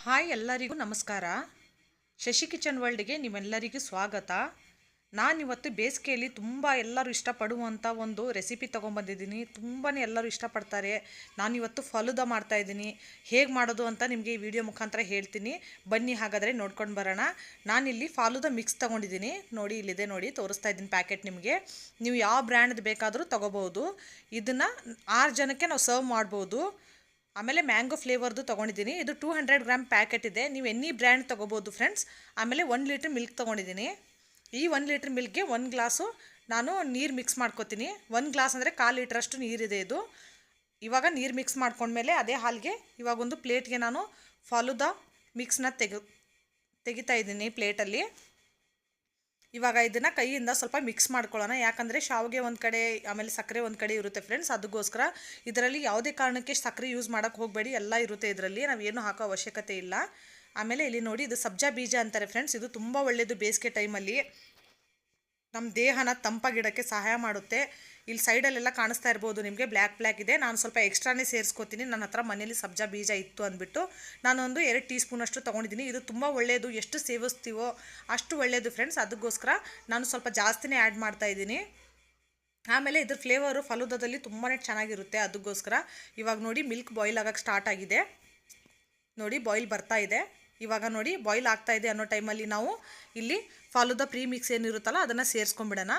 Hi ಎಲ್ಲರಿಗೂ ನಮಸ್ಕಾರ. Shashi kitchen ವರ್ಲ್ಡ್ಗೆ ನಿಮ್ಮೆಲ್ಲರಿಗೂ ಸ್ವಾಗತ. ನಾನಿವತ್ತು ಬೇಸಿಗೆಯಲ್ಲಿ ತುಂಬ ಎಲ್ಲರೂ ಇಷ್ಟಪಡುವಂಥ ಒಂದು ರೆಸಿಪಿ ತೊಗೊಂಬಂದಿದ್ದೀನಿ. ತುಂಬಾ ಎಲ್ಲರೂ ಇಷ್ಟಪಡ್ತಾರೆ. ನಾನಿವತ್ತು ಫಲೂದಾ ಮಾಡ್ತಾಯಿದ್ದೀನಿ. ಹೇಗೆ ಮಾಡೋದು ಅಂತ ನಿಮಗೆ ಈ ವಿಡಿಯೋ ಮುಖಾಂತರ ಹೇಳ್ತೀನಿ. ಬನ್ನಿ ಹಾಗಾದರೆ ನೋಡ್ಕೊಂಡು ಬರೋಣ. ನಾನಿಲ್ಲಿ ಫಾಲೂದಾ ಮಿಕ್ಸ್ ತೊಗೊಂಡಿದ್ದೀನಿ. ನೋಡಿ ಇಲ್ಲಿದೆ, ನೋಡಿ ತೋರಿಸ್ತಾ ಇದ್ದೀನಿ ಪ್ಯಾಕೆಟ್ ನಿಮಗೆ. ನೀವು ಯಾವ ಬ್ರ್ಯಾಂಡ್ದು ಬೇಕಾದರೂ ತೊಗೋಬೋದು. ಇದನ್ನು 6 ಜನಕ್ಕೆ ನಾವು ಸರ್ವ್ ಮಾಡ್ಬೋದು. ಆಮೇಲೆ ಮ್ಯಾಂಗೋ ಫ್ಲೇವರ್ದು ತೊಗೊಂಡಿದ್ದೀನಿ. ಇದು 200 ಗ್ರಾಮ್ ಪ್ಯಾಕೆಟ್ ಇದೆ. ನೀವು ಎನಿ ಬ್ರ್ಯಾಂಡ್ ತೊಗೋಬೋದು ಫ್ರೆಂಡ್ಸ್. ಆಮೇಲೆ 1 ಲೀಟ್ರ್ ಮಿಲ್ಕ್ ತೊಗೊಂಡಿದ್ದೀನಿ. ಈ 1 ಲೀಟ್ರ್ ಮಿಲ್ಕ್ಗೆ 1 ಗ್ಲಾಸು ನಾನು ನೀರು ಮಿಕ್ಸ್ ಮಾಡ್ಕೊತೀನಿ. 1 ಗ್ಲಾಸ್ ಅಂದರೆ 1/4 ಲೀಟ್ರಷ್ಟು ನೀರಿದೆ ಇದು. ಇವಾಗ ನೀರು ಮಿಕ್ಸ್ ಮಾಡ್ಕೊಂಡ್ಮೇಲೆ ಅದೇ ಹಾಲಿಗೆ ಇವಾಗ ಒಂದು ಪ್ಲೇಟ್ಗೆ ನಾನು ಫಾಲೂದಾ ಮಿಕ್ಸ್ನ ತೆಗಿತಾ ಇದ್ದೀನಿ ಪ್ಲೇಟಲ್ಲಿ. ಇವಾಗ ಇದನ್ನು ಕೈಯಿಂದ ಸ್ವಲ್ಪ ಮಿಕ್ಸ್ ಮಾಡ್ಕೊಳ್ಳೋಣ. ಯಾಕಂದರೆ ಶಾವಿಗೆ ಒಂದು ಕಡೆ ಆಮೇಲೆ ಸಕ್ಕರೆ ಒಂದು ಕಡೆ ಇರುತ್ತೆ ಫ್ರೆಂಡ್ಸ್. ಅದಕ್ಕೋಸ್ಕರ ಇದರಲ್ಲಿ ಯಾವುದೇ ಕಾರಣಕ್ಕೆ ಸಕ್ಕರೆ ಯೂಸ್ ಮಾಡೋಕ್ಕೆ ಹೋಗಬೇಡಿ. ಎಲ್ಲ ಇರುತ್ತೆ ಇದರಲ್ಲಿ, ನಾವೇನು ಹಾಕೋ ಅವಶ್ಯಕತೆ ಇಲ್ಲ. ಆಮೇಲೆ ಇಲ್ಲಿ ನೋಡಿ, ಇದು ಸಬ್ಜಾ ಬೀಜ ಅಂತಾರೆ ಫ್ರೆಂಡ್ಸ್. ಇದು ತುಂಬ ಒಳ್ಳೆಯದು ಬೇಸಿಗೆ ಟೈಮಲ್ಲಿ. ನಮ್ಮ ದೇಹನ ತಂಪಾಗಿಡೋಕ್ಕೆ ಸಹಾಯ ಮಾಡುತ್ತೆ. ಇಲ್ಲಿ ಸೈಡಲ್ಲೆಲ್ಲ ಕಾಣಿಸ್ತಾ ಇರ್ಬೋದು ನಿಮಗೆ, ಬ್ಲ್ಯಾಕ್ ಇದೆ. ನಾನು ಸ್ವಲ್ಪ ಎಕ್ಸ್ಟ್ರಾನೇ ಸೇರಿಸ್ಕೊತೀನಿ. ನನ್ನ ಹತ್ರ ಮನೇಲಿ ಸಬ್ಜಾ ಬೀಜ ಇತ್ತು ಅಂದ್ಬಿಟ್ಟು ನಾನೊಂದು 2 ಟೀ ಸ್ಪೂನಷ್ಟು ತೊಗೊಂಡಿದ್ದೀನಿ. ಇದು ತುಂಬ ಒಳ್ಳೆಯದು, ಎಷ್ಟು ಸೇವಿಸ್ತೀವೋ ಅಷ್ಟು ಒಳ್ಳೆಯದು ಫ್ರೆಂಡ್ಸ್. ಅದಕ್ಕೋಸ್ಕರ ನಾನು ಸ್ವಲ್ಪ ಜಾಸ್ತಿನೇ ಆ್ಯಡ್ ಮಾಡ್ತಾಯಿದ್ದೀನಿ. ಆಮೇಲೆ ಇದ್ರ ಫ್ಲೇವರು ಫಲೂದಾದಲ್ಲಿ ತುಂಬಾ ಚೆನ್ನಾಗಿರುತ್ತೆ. ಅದಕ್ಕೋಸ್ಕರ ಇವಾಗ ನೋಡಿ ಮಿಲ್ಕ್ ಬಾಯ್ಲ್ ಆಗೋಕ್ಕೆ ಸ್ಟಾರ್ಟ್ ಆಗಿದೆ. ನೋಡಿ ಬಾಯ್ಲ್ ಬರ್ತಾ ಇದೆ. ಇವಾಗ ನೋಡಿ ಬಾಯ್ಲ್ ಆಗ್ತಾ ಇದೆ ಅನ್ನೋ ಟೈಮಲ್ಲಿ ನಾವು ಇಲ್ಲಿ ಫಾಲೂದಾ ಪ್ರೀ ಮಿಕ್ಸ್ ಏನಿರುತ್ತಲ್ಲ ಅದನ್ನು ಸೇರಿಸ್ಕೊಂಬಿಡೋಣ.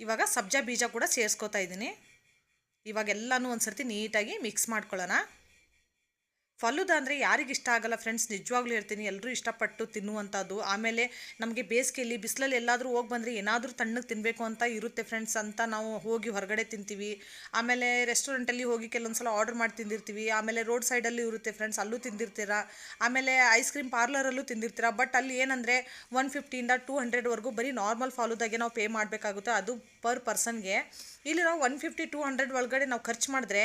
ಇವಾಗ ಸಬ್ಜಾ ಬೀಜ ಕೂಡ ಸೇರಿಸ್ಕೊತಾ ಇದ್ದೀನಿ. ಇವಾಗೆಲ್ಲನೂ ಒಂದು ಸರ್ತಿ ನೀಟಾಗಿ ಮಿಕ್ಸ್ ಮಾಡ್ಕೊಳ್ಳೋಣ. ಫಲೂದಾ ಅಂದರೆ ಯಾರಿಗೆ ಇಷ್ಟ ಆಗಲ್ಲ ಫ್ರೆಂಡ್ಸ್, ನಿಜವಾಗ್ಲೂ ಹೇಳ್ತೀನಿ, ಎಲ್ಲರೂ ಇಷ್ಟಪಟ್ಟು ತಿನ್ನುವಂಥದ್ದು. ಆಮೇಲೆ ನಮಗೆ ಬೇಸಿಗೆಯಲ್ಲಿ ಬಿಸಿಲಲ್ಲಿ ಎಲ್ಲಾದರೂ ಹೋಗಿ ಬಂದರೆ ಏನಾದರೂ ತಣ್ಣಗೆ ತಿನ್ನಬೇಕು ಅಂತ ಇರುತ್ತೆ ಫ್ರೆಂಡ್ಸ್ ಅಂತ ನಾವು ಹೋಗಿ ಹೊರಗಡೆ ತಿಂತೀವಿ. ಆಮೇಲೆ ರೆಸ್ಟೋರೆಂಟಲ್ಲಿ ಹೋಗಿ ಕೆಲವೊಂದು ಸಲ ಆರ್ಡರ್ ಮಾಡಿ ತಿಂದಿರ್ತೀವಿ. ಆಮೇಲೆ ರೋಡ್ ಸೈಡಲ್ಲಿ ಇರುತ್ತೆ ಫ್ರೆಂಡ್ಸ್, ಅಲ್ಲೂ ತಿಂದಿರ್ತೀರ. ಆಮೇಲೆ ಐಸ್ ಕ್ರೀಮ್ ಪಾರ್ಲರಲ್ಲೂ ತಿಂದಿರ್ತೀರ. ಬಟ್ ಅಲ್ಲಿ ಏನಂದರೆ 150 ಟು 200ವರೆಗೂ ಬರೀ ನಾರ್ಮಲ್ ಫಾಲೂದಾಗೆ ನಾವು ಪೇ ಮಾಡಬೇಕಾಗುತ್ತೆ, ಅದು ಪರ್ ಪರ್ಸನ್ಗೆ. ಇಲ್ಲಿ ನಾವು 150 to 200 ಒಳಗಡೆ ನಾವು ಖರ್ಚು ಮಾಡಿದ್ರೆ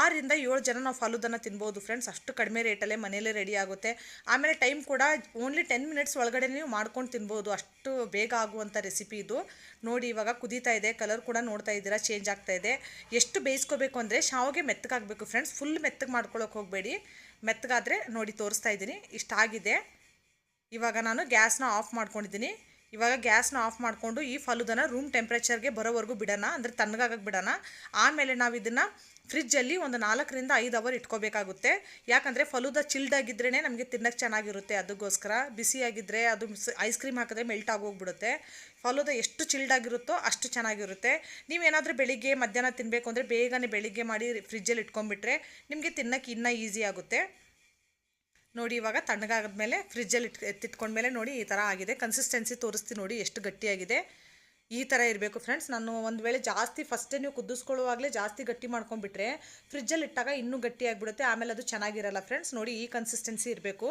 6 ರಿಂದ 7 ಜನ ನಾವು ಫಲೂದಾನ ತಿನ್ಬೋದು ಫ್ರೆಂಡ್ಸ್. ಅಷ್ಟು ಕಡಿಮೆ ರೇಟಲ್ಲೇ ಮನೇಲೇ ರೆಡಿ ಆಗುತ್ತೆ. ಆಮೇಲೆ ಟೈಮ್ ಕೂಡ ಓನ್ಲಿ 10 ಮಿನಿಟ್ಸ್ ಒಳಗಡೆ ನೀವು ಮಾಡ್ಕೊಂಡು ತಿನ್ಬೋದು. ಅಷ್ಟು ಬೇಗ ಆಗುವಂಥ ರೆಸಿಪಿ ಇದು. ನೋಡಿ ಇವಾಗ ಕುದೀತಾ ಇದೆ, ಕಲರ್ ಕೂಡ ನೋಡ್ತಾ ಇದ್ದೀರಾ ಚೇಂಜ್ ಆಗ್ತಾ ಇದೆ. ಎಷ್ಟು ಬೇಯಿಸ್ಕೋಬೇಕು ಅಂದರೆ ಶಾವಿಗೆ ಮೆತ್ತಗಾಗಬೇಕು ಫ್ರೆಂಡ್ಸ್, ಫುಲ್ ಮೆತ್ತಗೆ ಮಾಡ್ಕೊಳ್ಳೋಕೆ ಹೋಗಬೇಡಿ. ಮೆತ್ತಗಾದರೆ ನೋಡಿ ತೋರಿಸ್ತಾ ಇದ್ದೀನಿ, ಇಷ್ಟಾಗಿದೆ. ಇವಾಗ ನಾನು ಗ್ಯಾಸ್ನ ಆಫ್ ಮಾಡ್ಕೊಂಡಿದ್ದೀನಿ. ಇವಾಗ ಗ್ಯಾಸ್ನ ಆಫ್ ಮಾಡಿಕೊಂಡು ಈ ಫಲೂದಾನ ರೂಮ್ ಟೆಂಪ್ರೇಚರ್ಗೆ ಬರೋವರೆಗೂ ಬಿಡೋಣ, ಅಂದರೆ ತಣ್ಣಗಾಗಕ್ಕೆ ಬಿಡೋಣ. ಆಮೇಲೆ ನಾವು ಇದನ್ನು ಫ್ರಿಜ್ಜಲ್ಲಿ ಒಂದು 4 ರಿಂದ 5 ಅವರ್ ಇಟ್ಕೋಬೇಕಾಗುತ್ತೆ. ಯಾಕಂದರೆ ಫಲೂದಾ ಚಿಲ್ಡಾಗಿದ್ರೇ ನಮಗೆ ತಿನ್ನೋಕ್ಕೆ ಚೆನ್ನಾಗಿರುತ್ತೆ. ಅದಕ್ಕೋಸ್ಕರ ಬಿಸಿಯಾಗಿದ್ದರೆ ಅದು ಐಸ್ ಕ್ರೀಮ್ ಹಾಕಿದ್ರೆ ಮೆಲ್ಟ್ ಆಗೋಗ್ಬಿಡುತ್ತೆ. ಫಲೂದಾ ಎಷ್ಟು ಚಿಲ್ಡಾಗಿರುತ್ತೋ ಅಷ್ಟು ಚೆನ್ನಾಗಿರುತ್ತೆ. ನೀವೇನಾದರೂ ಬೆಳಿಗ್ಗೆ ಮಧ್ಯಾಹ್ನ ತಿನ್ನಬೇಕು ಅಂದರೆ ಬೇಗನೆ ಬೆಳಿಗ್ಗೆ ಮಾಡಿ ಫ್ರಿಜ್ಜಲ್ಲಿ ಇಟ್ಕೊಂಡ್ಬಿಟ್ರೆ ನಿಮಗೆ ತಿನ್ನೋಕ್ಕೆ ಇನ್ನೂ ಈಸಿ ಆಗುತ್ತೆ. ನೋಡಿ ಇವಾಗ ತಣ್ಣಗಾದ್ಮೇಲೆ ಫ್ರಿಜ್ಜಲ್ಲಿ ಎತ್ತಿಟ್ಕೊಂಡ್ಮೇಲೆ ನೋಡಿ ಈ ಥರ ಆಗಿದೆ. ಕನ್ಸಿಸ್ಟೆನ್ಸಿ ತೋರಿಸ್ತೀನಿ ನೋಡಿ ಎಷ್ಟು ಗಟ್ಟಿಯಾಗಿದೆ. ಈ ಥರ ಇರಬೇಕು ಫ್ರೆಂಡ್ಸ್. ನಾನು ಒಂದು ವೇಳೆ ಜಾಸ್ತಿ ಫಸ್ಟೇ ನೀವು ಕುದಿಸ್ಕೊಳ್ಳುವಾಗಲೇ ಜಾಸ್ತಿ ಗಟ್ಟಿ ಮಾಡ್ಕೊಂಡ್ಬಿಟ್ರೆ ಫ್ರಿಜ್ಜಲ್ಲಿ ಇಟ್ಟಾಗ ಇನ್ನೂ ಗಟ್ಟಿಯಾಗಿಬಿಡುತ್ತೆ, ಆಮೇಲೆ ಅದು ಚೆನ್ನಾಗಿರಲ್ಲ ಫ್ರೆಂಡ್ಸ್. ನೋಡಿ ಈ ಕನ್ಸಿಸ್ಟೆನ್ಸಿ ಇರಬೇಕು.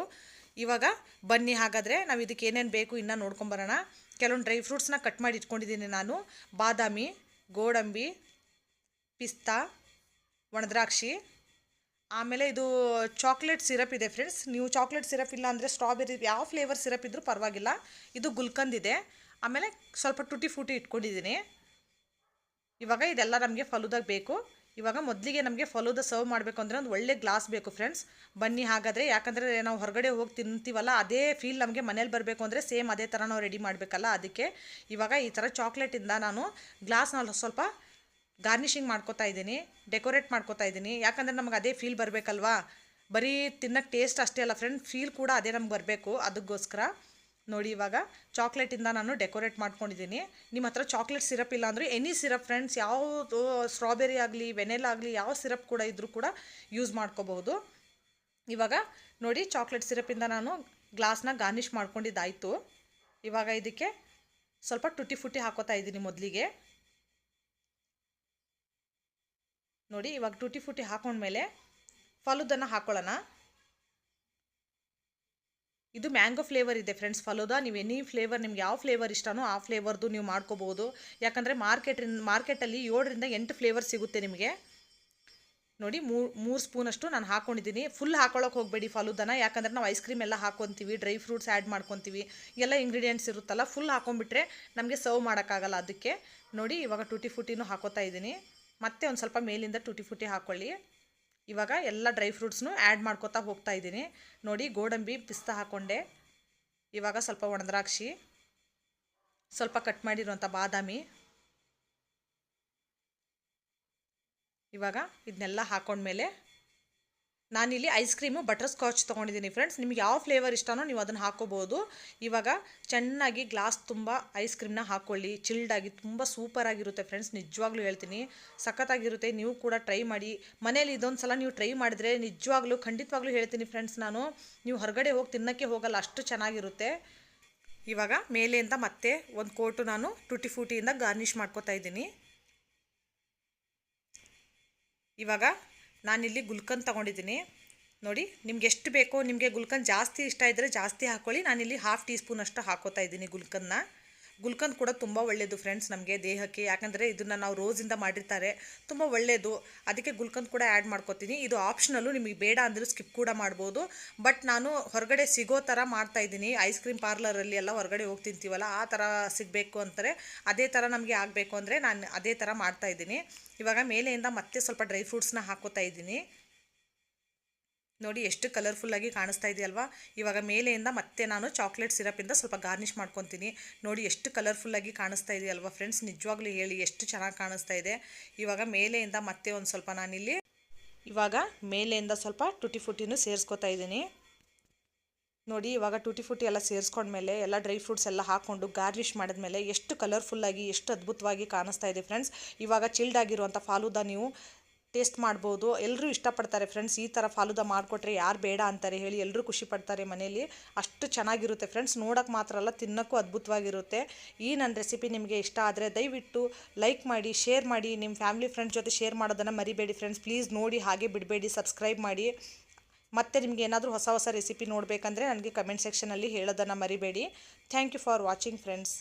ಇವಾಗ ಬನ್ನಿ ಹಾಗಾದರೆ ನಾವು ಇದಕ್ಕೆ ಏನೇನು ಬೇಕು ಇನ್ನೂ ನೋಡ್ಕೊಂಬರೋಣ. ಕೆಲವೊಂದು ಡ್ರೈ ಫ್ರೂಟ್ಸ್ನ ಕಟ್ ಮಾಡಿ ಇಟ್ಕೊಂಡಿದ್ದೀನಿ ನಾನು. ಬಾದಾಮಿ, ಗೋಡಂಬಿ, ಪಿಸ್ತಾ, ಒಣದ್ರಾಕ್ಷಿ, ಆಮೇಲೆ ಇದು ಚಾಕ್ಲೇಟ್ ಸಿರಪ್ ಇದೆ ಫ್ರೆಂಡ್ಸ್. ನೀವು ಚಾಕ್ಲೇಟ್ ಸಿರಪ್ ಇಲ್ಲ ಅಂದರೆ ಸ್ಟ್ರಾಬೆರಿ ಯಾವ ಫ್ಲೇವರ್ ಸಿರಪ್ ಇದ್ದರೂ ಪರವಾಗಿಲ್ಲ. ಇದು ಗುಲ್ಕಂದ್ ಇದೆ. ಆಮೇಲೆ ಸ್ವಲ್ಪ ಟುಟಿ ಫ್ರೂಟಿ ಇಟ್ಕೊಂಡಿದ್ದೀನಿ. ಇವಾಗ ಇದೆಲ್ಲ ನಮಗೆ ಫಲೂದಾಗ ಬೇಕು. ಇವಾಗ ಮೊದಲಿಗೆ ನಮಗೆ ಫಲೂದಾ ಸರ್ವ್ ಮಾಡಬೇಕು ಅಂದರೆ ಒಂದು ಒಳ್ಳೆ ಗ್ಲಾಸ್ ಬೇಕು ಫ್ರೆಂಡ್ಸ್. ಬನ್ನಿ ಹಾಗಾದರೆ, ಯಾಕಂದರೆ ನಾವು ಹೊರಗಡೆ ಹೋಗಿ ತಿಂತೀವಲ್ಲ ಅದೇ ಫೀಲ್ ನಮಗೆ ಮನೇಲಿ ಬರಬೇಕು ಅಂದರೆ ಸೇಮ್ ಅದೇ ಥರ ನಾವು ರೆಡಿ ಮಾಡಬೇಕಲ್ಲ, ಅದಕ್ಕೆ ಇವಾಗ ಈ ಥರ ಚಾಕ್ಲೇಟಿಂದ ನಾನು ಗ್ಲಾಸ್ನಲ್ಲಿ ಸ್ವಲ್ಪ ಗಾರ್ನಿಷಿಂಗ್ ಮಾಡ್ಕೋತಾ ಇದ್ದೀನಿ, ಡೆಕೋರೇಟ್ ಮಾಡ್ಕೋತಾ ಇದ್ದೀನಿ. ಯಾಕಂದರೆ ನಮಗೆ ಅದೇ ಫೀಲ್ ಬರಬೇಕಲ್ವಾ, ಬರೀ ತಿನ್ನೋಕ್ಕೆ ಟೇಸ್ಟ್ ಅಷ್ಟೇ ಅಲ್ಲ ಫ್ರೆಂಡ್, ಫೀಲ್ ಕೂಡ ಅದೇ ನಮ್ಗೆ ಬರಬೇಕು. ಅದಕ್ಕೋಸ್ಕರ ನೋಡಿ ಇವಾಗ ಚಾಕ್ಲೇಟಿಂದ ನಾನು ಡೆಕೋರೇಟ್ ಮಾಡ್ಕೊಂಡಿದ್ದೀನಿ. ನಿಮ್ಮ ಹತ್ರ ಚಾಕ್ಲೇಟ್ ಸಿರಪ್ ಇಲ್ಲ ಅಂದರೆ ಎನಿ ಸಿರಪ್ ಫ್ರೆಂಡ್ಸ್, ಯಾವುದು ಸ್ಟ್ರಾಬೆರಿ ಆಗಲಿ ವೆನಿಲಾ ಆಗಲಿ ಯಾವ ಸಿರಪ್ ಕೂಡ ಇದ್ದರೂ ಕೂಡ ಯೂಸ್ ಮಾಡ್ಕೋಬಹುದು. ಇವಾಗ ನೋಡಿ ಚಾಕ್ಲೇಟ್ ಸಿರಪಿಂದ ನಾನು ಗ್ಲಾಸ್ನ ಗಾರ್ನಿಷ್ ಮಾಡ್ಕೊಂಡಿದ್ದಾಯಿತು. ಇವಾಗ ಇದಕ್ಕೆ ಸ್ವಲ್ಪ ಟುಟಿ ಫುಟಿ ಹಾಕೋತಾ ಇದ್ದೀನಿ ಮೊದಲಿಗೆ. ನೋಡಿ ಇವಾಗ ಟುಟಿ ಫುಟಿ ಹಾಕೊಂಡ್ಮೇಲೆ ಫಲೂದಾನ ಹಾಕೊಳ್ಳೋಣ. ಇದು ಮ್ಯಾಂಗೋ ಫ್ಲೇವರ್ ಇದೆ ಫ್ರೆಂಡ್ಸ್ ಫಲೂದಾ. ನೀವು ಎನಿ ಫ್ಲೇವರ್, ನಿಮ್ಗೆ ಯಾವ ಫ್ಲೇವರ್ ಇಷ್ಟನೋ ಆ ಫ್ಲೇವರ್ದು ನೀವು ಮಾಡ್ಕೋಬೋದು. ಯಾಕಂದರೆ ಮಾರ್ಕೆಟಲ್ಲಿ 7 ರಿಂದ 8 ಫ್ಲೇವರ್ ಸಿಗುತ್ತೆ ನಿಮಗೆ. ನೋಡಿ 3 ಸ್ಪೂನಷ್ಟು ನಾನು ಹಾಕ್ಕೊಂಡಿದ್ದೀನಿ. ಫುಲ್ ಹಾಕೊಳ್ಳೋಕೆ ಹೋಗಬೇಡಿ ಫಲೂದಾನ, ಯಾಕಂದರೆ ನಾವು ಐಸ್ ಕ್ರೀಮ್ ಎಲ್ಲ ಹಾಕ್ಕೊತೀವಿ, ಡ್ರೈ ಫ್ರೂಟ್ಸ್ ಆ್ಯಡ್ ಮಾಡ್ಕೊತೀವಿ, ಎಲ್ಲ ಇಂಗ್ರೀಡಿಯೆಂಟ್ಸ್ ಇರುತ್ತಲ್ಲ, ಫುಲ್ ಹಾಕೊಂಡ್ಬಿಟ್ರೆ ನಮಗೆ ಸರ್ವ್ ಮಾಡೋಕ್ಕಾಗಲ್ಲ. ಅದಕ್ಕೆ ನೋಡಿ ಇವಾಗ ಟುಟಿ ಫುಟಿನೂ ಹಾಕೋತಾ ಇದ್ದೀನಿ. ಮತ್ತೆ ಒಂದು ಸ್ವಲ್ಪ ಮೇಲಿಂದ ಟುಟಿ ಫುಟಿ ಹಾಕ್ಕೊಳ್ಳಿ. ಇವಾಗ ಎಲ್ಲ ಡ್ರೈ ಫ್ರೂಟ್ಸ್ನು ಆ್ಯಡ್ ಮಾಡ್ಕೊತಾ ಹೋಗ್ತಾ ಇದ್ದೀನಿ. ನೋಡಿ ಗೋಡಂಬಿ ಪಿಸ್ತಾ ಹಾಕ್ಕೊಂಡೆ. ಇವಾಗ ಸ್ವಲ್ಪ ಒಣದ್ರಾಕ್ಷಿ, ಸ್ವಲ್ಪ ಕಟ್ ಮಾಡಿರುವಂಥ ಬಾದಾಮಿ, ಇವಾಗ ಇದನ್ನೆಲ್ಲ ಹಾಕ್ಕೊಂಡ್ಮೇಲೆ ನಾನಿಲ್ಲಿ ಐಸ್ ಕ್ರೀಮು ಬಟರ್ ಸ್ಕಾಚ್ ತೊಗೊಂಡಿದ್ದೀನಿ ಫ್ರೆಂಡ್ಸ್. ನಿಮ್ಗೆ ಯಾವ ಫ್ಲೇವರ್ ಇಷ್ಟನೋ ನೀವು ಅದನ್ನು ಹಾಕ್ಕೋಬೋದು. ಇವಾಗ ಚೆನ್ನಾಗಿ ಗ್ಲಾಸ್ ತುಂಬ ಐಸ್ ಕ್ರೀಮ್ನ ಹಾಕ್ಕೊಳ್ಳಿ. ಚಿಲ್ಡಾಗಿ ತುಂಬ ಸೂಪರಾಗಿರುತ್ತೆ ಫ್ರೆಂಡ್ಸ್, ನಿಜವಾಗ್ಲೂ ಹೇಳ್ತೀನಿ, ಸಖತ್ತಾಗಿರುತ್ತೆ. ನೀವು ಕೂಡ ಟ್ರೈ ಮಾಡಿ ಮನೇಲಿ. ಇದೊಂದು ಸಲ ನೀವು ಟ್ರೈ ಮಾಡಿದ್ರೆ ನಿಜವಾಗ್ಲೂ ಖಂಡಿತವಾಗ್ಲೂ ಹೇಳ್ತೀನಿ ಫ್ರೆಂಡ್ಸ್, ನೀವು ಹೊರಗಡೆ ಹೋಗಿ ತಿನ್ನೋಕ್ಕೆ ಹೋಗಲ್ಲ, ಅಷ್ಟು ಚೆನ್ನಾಗಿರುತ್ತೆ. ಇವಾಗ ಮೇಲೆಯಿಂದ ಮತ್ತೆ ಒಂದು ಕೋಟು ನಾನು ಟುಟಿ ಫ್ರೂಟಿಯಿಂದ ಗಾರ್ನಿಷ್ ಮಾಡ್ಕೊತಾ ಇದ್ದೀನಿ. ಇವಾಗ ನಾನಿಲ್ಲಿ ಗುಲ್ಕನ್ ತೊಗೊಂಡಿದ್ದೀನಿ. ನೋಡಿ ನಿಮ್ಗೆ ಎಷ್ಟು ಬೇಕೋ, ನಿಮಗೆ ಗುಲ್ಕನ್ ಜಾಸ್ತಿ ಇಷ್ಟ ಇದ್ದರೆ ಜಾಸ್ತಿ ಹಾಕ್ಕೊಳ್ಳಿ. ನಾನಿಲ್ಲಿ 1/2 ಟೀ ಸ್ಪೂನ್ ಅಷ್ಟು ಹಾಕೋತಾ ಇದ್ದೀನಿ ಗುಲ್ಕನ್ನ. ಗುಲ್ಕನ್ ಕೂಡ ತುಂಬ ಒಳ್ಳೆಯದು ಫ್ರೆಂಡ್ಸ್ ನಮಗೆ ದೇಹಕ್ಕೆ, ಯಾಕಂದರೆ ಇದನ್ನು ನಾವು ರೋಸಿಂದ ಮಾಡಿರ್ತಾರೆ, ತುಂಬ ಒಳ್ಳೆಯದು. ಅದಕ್ಕೆ ಗುಲ್ಕನ್ ಕೂಡ ಆ್ಯಡ್ ಮಾಡ್ಕೊತೀನಿ. ಇದು ಆಪ್ಷನಲ್ಲು, ನಿಮಗೆ ಬೇಡ ಅಂದರೂ ಸ್ಕಿಪ್ ಕೂಡ ಮಾಡ್ಬೋದು. ಬಟ್ ನಾನು ಹೊರಗಡೆ ಸಿಗೋ ಥರ ಮಾಡ್ತಾಯಿದ್ದೀನಿ. ಐಸ್ ಕ್ರೀಮ್ ಪಾರ್ಲರಲ್ಲಿ ಎಲ್ಲ ಹೊರಗಡೆ ಹೋಗಿ ತಿಂತೀವಲ್ಲ, ಆ ಥರ ಸಿಗಬೇಕು ಅಂತಾರೆ, ಅದೇ ಥರ ನಮಗೆ ಆಗಬೇಕು ಅಂದರೆ ನಾನು ಅದೇ ಥರ ಮಾಡ್ತಾಯಿದ್ದೀನಿ. ಇವಾಗ ಮೇಲೆಯಿಂದ ಮತ್ತೆ ಸ್ವಲ್ಪ ಡ್ರೈ ಫ್ರೂಟ್ಸ್ನ ಹಾಕೋತಾ ಇದ್ದೀನಿ. ನೋಡಿ ಎಷ್ಟು ಕಲರ್ಫುಲ್ಲಾಗಿ ಕಾಣಿಸ್ತಾ ಇದೆಯಲ್ವಾ. ಇವಾಗ ಮೇಲೆಯಿಂದ ಮತ್ತೆ ನಾನು ಚಾಕ್ಲೇಟ್ ಸಿರಪಿಂದ ಸ್ವಲ್ಪ ಗಾರ್ನಿಷ್ ಮಾಡ್ಕೊತೀನಿ. ನೋಡಿ ಎಷ್ಟು ಕಲರ್ಫುಲ್ಲಾಗಿ ಕಾಣಿಸ್ತಾ ಇದೆಯಲ್ವಾ ಫ್ರೆಂಡ್ಸ್, ನಿಜವಾಗ್ಲೂ ಹೇಳಿ ಎಷ್ಟು ಚೆನ್ನಾಗಿ ಕಾಣಿಸ್ತಾ ಇದೆ. ಇವಾಗ ಮೇಲೆಯಿಂದ ಮತ್ತೆ ಒಂದು ಸ್ವಲ್ಪ ನಾನಿಲ್ಲಿ ಇವಾಗ ಮೇಲೆಯಿಂದ ಸ್ವಲ್ಪ ಟುಟಿ ಫ್ರೂಟಿನೂ ಸೇರಿಸ್ಕೊತಾ ಇದ್ದೀನಿ. ನೋಡಿ ಇವಾಗ ಟುಟಿ ಫ್ರೂಟಿ ಎಲ್ಲ ಸೇರಿಸ್ಕೊಂಡ್ಮೇಲೆ ಎಲ್ಲ ಡ್ರೈ ಫ್ರೂಟ್ಸ್ ಎಲ್ಲ ಹಾಕ್ಕೊಂಡು ಗಾರ್ನಿಷ್ ಮಾಡಿದ್ಮೇಲೆ ಎಷ್ಟು ಕಲರ್ಫುಲ್ಲಾಗಿ ಎಷ್ಟು ಅದ್ಭುತವಾಗಿ ಕಾಣಿಸ್ತಾ ಇದೆ ಫ್ರೆಂಡ್ಸ್. ಇವಾಗ ಚಿಲ್ಡ್ ಆಗಿರುವಂಥ ಫಾಲೂದಾ ನೀವು ಟೇಸ್ಟ್ ಮಾಡ್ಬೋದು. ಎಲ್ಲರೂ ಇಷ್ಟಪಡ್ತಾರೆ ಫ್ರೆಂಡ್ಸ್. ಈ ಥರ ಫಾಲೂದಾ ಮಾಡಿಕೊಟ್ರೆ ಯಾರು ಬೇಡ ಅಂತಾರೆ ಹೇಳಿ, ಎಲ್ಲರೂ ಖುಷಿ ಪಡ್ತಾರೆ ಮನೇಲಿ. ಅಷ್ಟು ಚೆನ್ನಾಗಿರುತ್ತೆ ಫ್ರೆಂಡ್ಸ್, ನೋಡೋಕ್ಕೆ ಮಾತ್ರ ಅಲ್ಲ, ತಿನ್ನೋಕ್ಕೂ ಅದ್ಭುತವಾಗಿರುತ್ತೆ. ಈ ನನ್ನ ರೆಸಿಪಿ ನಿಮಗೆ ಇಷ್ಟ ಆದರೆ ದಯವಿಟ್ಟು ಲೈಕ್ ಮಾಡಿ, ಶೇರ್ ಮಾಡಿ, ನಿಮ್ಮ ಫ್ಯಾಮಿಲಿ ಫ್ರೆಂಡ್ಸ್ ಜೊತೆ ಶೇರ್ ಮಾಡೋದನ್ನು ಮರಿಬೇಡಿ ಫ್ರೆಂಡ್ಸ್. ಪ್ಲೀಸ್ ನೋಡಿ, ಹಾಗೆ ಬಿಡಬೇಡಿ, ಸಬ್ಸ್ಕ್ರೈಬ್ ಮಾಡಿ. ಮತ್ತು ನಿಮಗೆ ಏನಾದರೂ ಹೊಸ ರೆಸಿಪಿ ನೋಡಬೇಕಂದ್ರೆ ನನಗೆ ಕಮೆಂಟ್ ಸೆಕ್ಷನಲ್ಲಿ ಹೇಳೋದನ್ನು ಮರಿಬೇಡಿ. Thank you for watching friends.